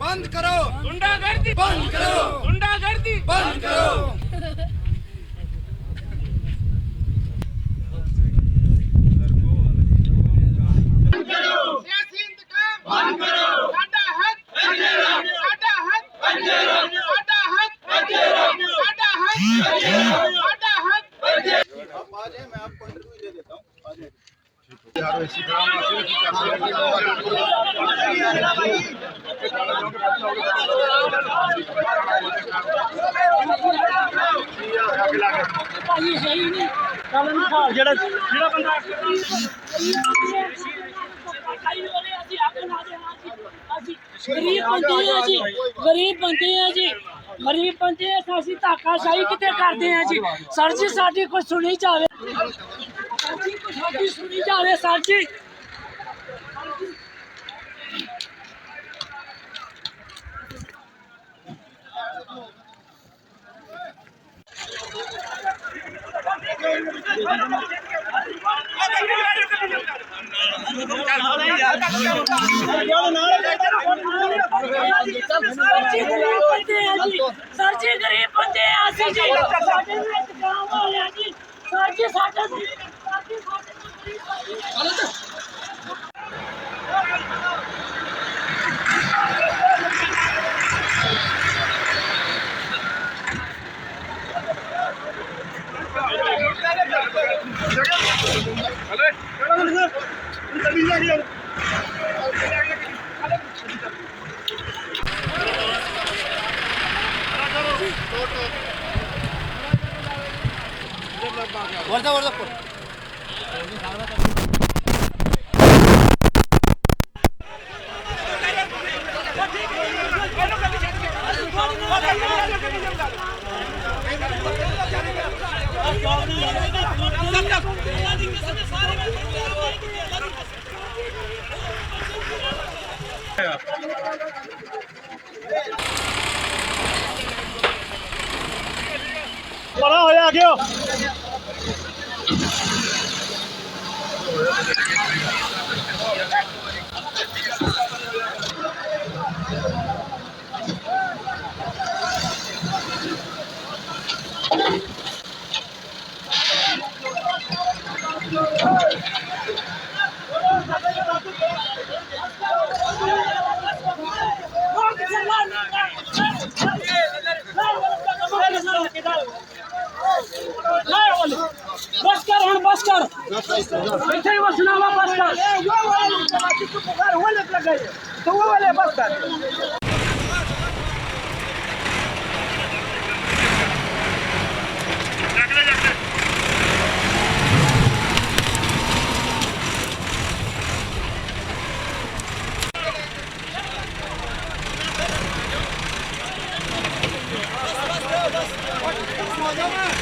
बंद करो, गुंडागर्दी बंद करो, गुंडागर्दी बंद करो। सियासी इंतकाम बंद करो, साडा हक साडा हक साडा हक साडा हक साडा हक। आप आ जाए, मैं आपको इंटरव्यू दे देता हूँ। आ जाए। गरीब बंदे हैं जी, गरीब बंदे असीं धक्काशाही किते करदे हैं जी। सर जी साडी कोई सुनी जावे, साडी सुनी जावे सर जी। सर जी गरीब बंदे हैं असीं जी, साडे नाल इंतकाम हो रहा जी। सर जी साडे बड़ा होया गया। बस कर हम बस कर इथे ही बसना वा बस कर वो वाले लगे तो वो वाले बस कर। बस